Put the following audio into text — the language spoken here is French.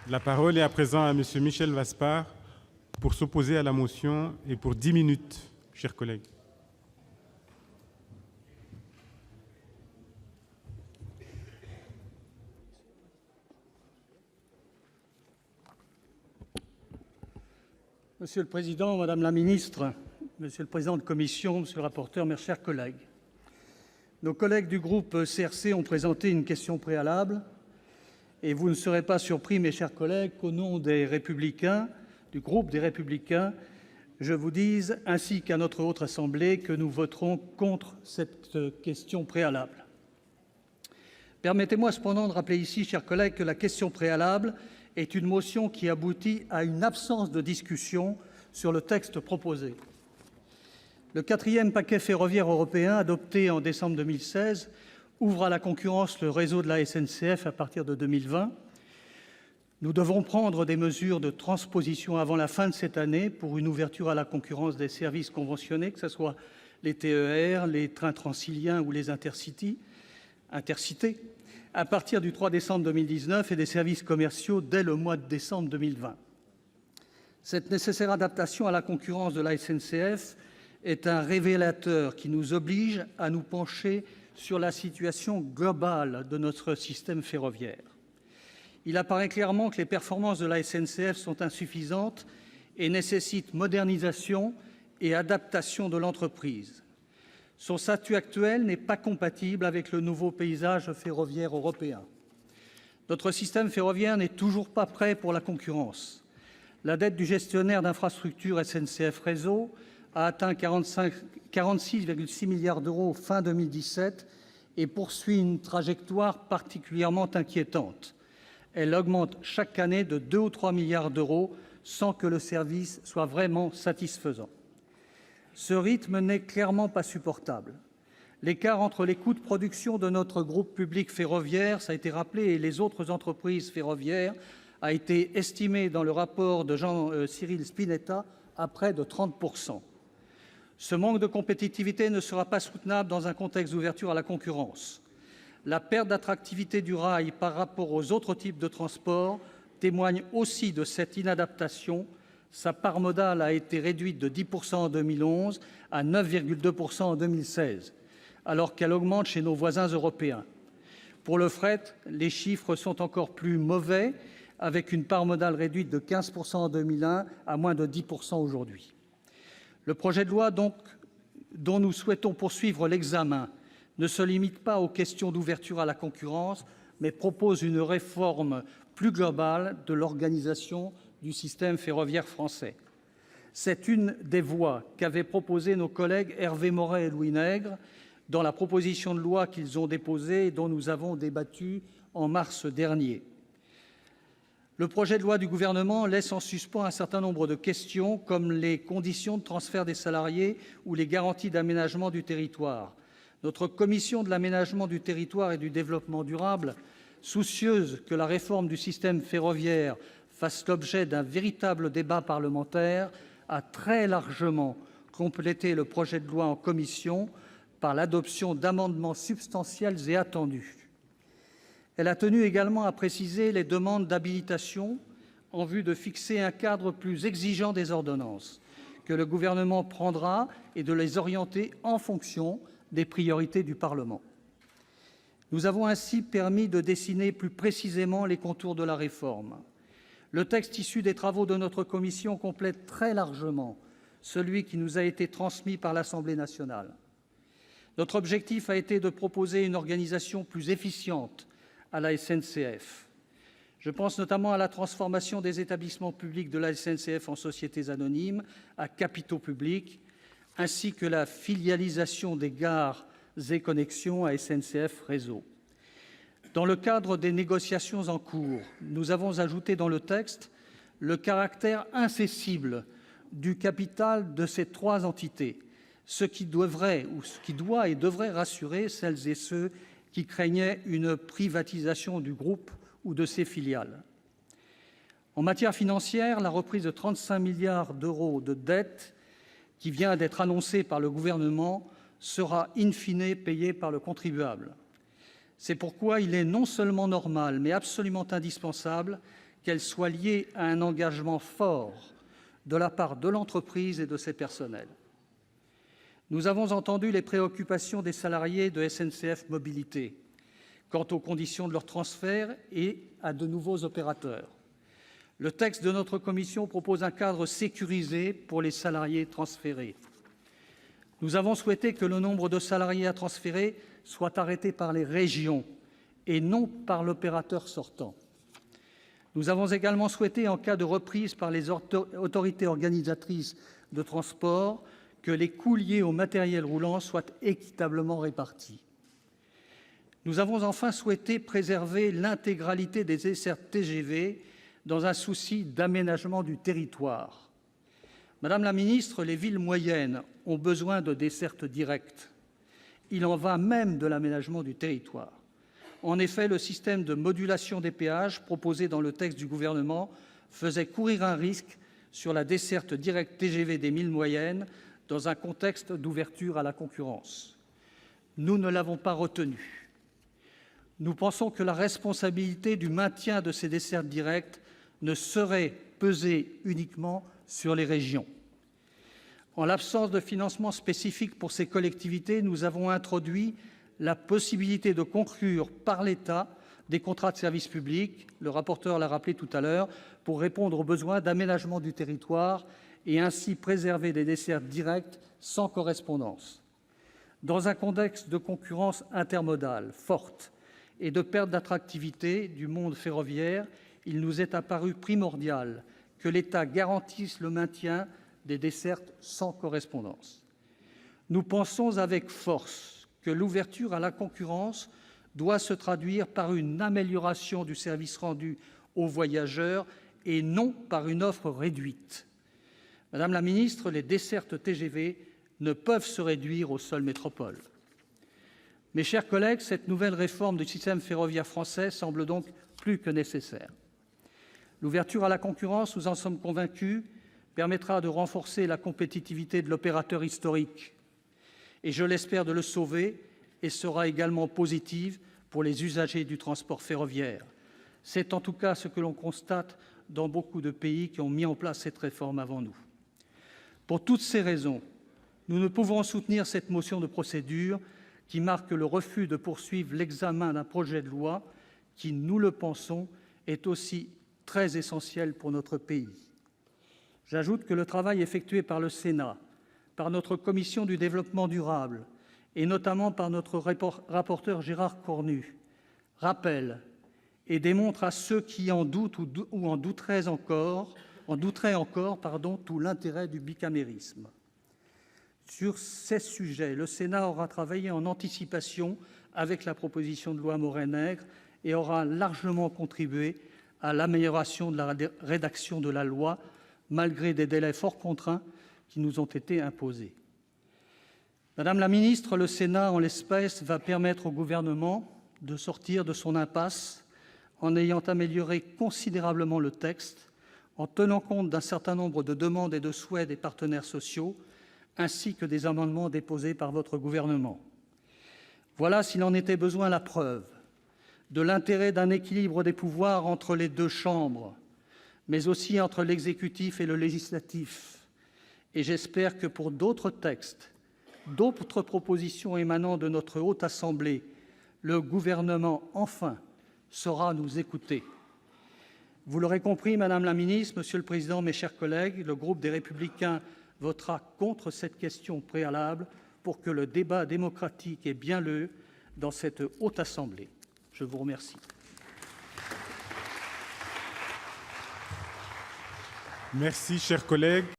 La parole est à présent à Monsieur Michel Vaspart pour s'opposer à la motion et pour 10 minutes, chers collègues. Monsieur le Président, Madame la Ministre, Monsieur le Président de Commission, Monsieur le rapporteur, mes chers collègues, nos collègues du groupe CRC ont présenté une question préalable et vous ne serez pas surpris, mes chers collègues, qu'au nom des Républicains, du groupe des Républicains, je vous dise, ainsi qu'à notre Haute Assemblée, que nous voterons contre cette question préalable. Permettez-moi cependant de rappeler ici, chers collègues, que la question préalable est une motion qui aboutit à une absence de discussion sur le texte proposé. Le 4e paquet ferroviaire européen, adopté en décembre 2016, ouvre à la concurrence le réseau de la SNCF à partir de 2020. Nous devrons prendre des mesures de transposition avant la fin de cette année pour une ouverture à la concurrence des services conventionnés, que ce soit les TER, les trains transiliens ou les intercités, à partir du 3 décembre 2019 et des services commerciaux dès le mois de décembre 2020. Cette nécessaire adaptation à la concurrence de la SNCF est un révélateur qui nous oblige à nous pencher sur la situation globale de notre système ferroviaire. Il apparaît clairement que les performances de la SNCF sont insuffisantes et nécessitent modernisation et adaptation de l'entreprise. Son statut actuel n'est pas compatible avec le nouveau paysage ferroviaire européen. Notre système ferroviaire n'est toujours pas prêt pour la concurrence. La dette du gestionnaire d'infrastructures SNCF Réseau a atteint 46,6 milliards d'euros fin 2017 et poursuit une trajectoire particulièrement inquiétante. Elle augmente chaque année de 2 ou 3 milliards d'euros sans que le service soit vraiment satisfaisant. Ce rythme n'est clairement pas supportable. L'écart entre les coûts de production de notre groupe public ferroviaire, ça a été rappelé, et les autres entreprises ferroviaires a été estimé dans le rapport de Jean-Cyril Spinetta à près de 30%. Ce manque de compétitivité ne sera pas soutenable dans un contexte d'ouverture à la concurrence. La perte d'attractivité du rail par rapport aux autres types de transport témoigne aussi de cette inadaptation. Sa part modale a été réduite de 10% en 2011 à 9,2% en 2016, alors qu'elle augmente chez nos voisins européens. Pour le fret, les chiffres sont encore plus mauvais, avec une part modale réduite de 15% en 2001 à moins de 10% aujourd'hui. Le projet de loi dont nous souhaitons poursuivre l'examen ne se limite pas aux questions d'ouverture à la concurrence, mais propose une réforme plus globale de l'organisation du système ferroviaire français. C'est une des voies qu'avaient proposées nos collègues Hervé Maurey et Louis Nègre dans la proposition de loi qu'ils ont déposée et dont nous avons débattu en mars dernier. Le projet de loi du Gouvernement laisse en suspens un certain nombre de questions, comme les conditions de transfert des salariés ou les garanties d'aménagement du territoire. Notre commission de l'aménagement du territoire et du développement durable, soucieuse que la réforme du système ferroviaire fasse l'objet d'un véritable débat parlementaire, a très largement complété le projet de loi en commission par l'adoption d'amendements substantiels et attendus. Elle a tenu également à préciser les demandes d'habilitation en vue de fixer un cadre plus exigeant des ordonnances que le Gouvernement prendra et de les orienter en fonction des priorités du Parlement. Nous avons ainsi permis de dessiner plus précisément les contours de la réforme. Le texte issu des travaux de notre commission complète très largement celui qui nous a été transmis par l'Assemblée nationale. Notre objectif a été de proposer une organisation plus efficiente à la SNCF. Je pense notamment à la transformation des établissements publics de la SNCF en sociétés anonymes à capitaux publics, ainsi que la filialisation des gares et connexions à SNCF Réseau. Dans le cadre des négociations en cours, nous avons ajouté dans le texte le caractère incessible du capital de ces trois entités, ce qui doit et devrait rassurer celles et ceux qui craignaient une privatisation du groupe ou de ses filiales. En matière financière, la reprise de 35 milliards d'euros de dette qui vient d'être annoncée par le Gouvernement sera in fine payée par le contribuable. C'est pourquoi il est non seulement normal, mais absolument indispensable qu'elle soit liée à un engagement fort de la part de l'entreprise et de ses personnels. Nous avons entendu les préoccupations des salariés de SNCF Mobilités quant aux conditions de leur transfert et à de nouveaux opérateurs. Le texte de notre commission propose un cadre sécurisé pour les salariés transférés. Nous avons souhaité que le nombre de salariés à transférer soit arrêté par les régions et non par l'opérateur sortant. Nous avons également souhaité, en cas de reprise par les autorités organisatrices de transport, que les coûts liés au matériel roulant soient équitablement répartis. Nous avons enfin souhaité préserver l'intégralité des dessertes TGV dans un souci d'aménagement du territoire. Madame la ministre, les villes moyennes ont besoin de dessertes directes. Il en va même de l'aménagement du territoire. En effet, le système de modulation des péages proposé dans le texte du Gouvernement faisait courir un risque sur la desserte directe TGV des villes moyennes dans un contexte d'ouverture à la concurrence. Nous ne l'avons pas retenu. Nous pensons que la responsabilité du maintien de ces dessertes directes ne saurait peser uniquement sur les régions. En l'absence de financement spécifique pour ces collectivités, nous avons introduit la possibilité de conclure par l'État des contrats de service public, le rapporteur l'a rappelé tout à l'heure, pour répondre aux besoins d'aménagement du territoire et ainsi préserver des dessertes directes sans correspondance. Dans un contexte de concurrence intermodale forte et de perte d'attractivité du monde ferroviaire, il nous est apparu primordial que l'État garantisse le maintien des dessertes sans correspondance. Nous pensons avec force que l'ouverture à la concurrence doit se traduire par une amélioration du service rendu aux voyageurs et non par une offre réduite. Madame la ministre, les dessertes TGV ne peuvent se réduire aux seules métropoles. Mes chers collègues, cette nouvelle réforme du système ferroviaire français semble donc plus que nécessaire. L'ouverture à la concurrence, nous en sommes convaincus, permettra de renforcer la compétitivité de l'opérateur historique et, je l'espère, de le sauver, et sera également positive pour les usagers du transport ferroviaire. C'est en tout cas ce que l'on constate dans beaucoup de pays qui ont mis en place cette réforme avant nous. Pour toutes ces raisons, nous ne pouvons soutenir cette motion de procédure qui marque le refus de poursuivre l'examen d'un projet de loi qui, nous le pensons, est aussi très essentiel pour notre pays. J'ajoute que le travail effectué par le Sénat, par notre commission du développement durable et notamment par notre rapporteur Gérard Cornu, rappelle et démontre à ceux qui en doutent ou en douteraient encore, tout l'intérêt du bicamérisme. Sur ces sujets, le Sénat aura travaillé en anticipation avec la proposition de loi Maurey-Nègre et aura largement contribué à l'amélioration de la rédaction de la loi, malgré des délais fort contraints qui nous ont été imposés. Madame la ministre, le Sénat, en l'espèce, va permettre au Gouvernement de sortir de son impasse en ayant amélioré considérablement le texte, en tenant compte d'un certain nombre de demandes et de souhaits des partenaires sociaux, ainsi que des amendements déposés par votre gouvernement. Voilà, s'il en était besoin, la preuve de l'intérêt d'un équilibre des pouvoirs entre les deux chambres, mais aussi entre l'exécutif et le législatif. Et j'espère que pour d'autres textes, d'autres propositions émanant de notre Haute Assemblée, le gouvernement, enfin, saura nous écouter. Vous l'aurez compris, Madame la ministre, Monsieur le Président, mes chers collègues, le groupe des Républicains votera contre cette question préalable pour que le débat démocratique ait bien lieu dans cette Haute Assemblée. Je vous remercie. Merci, chers collègues.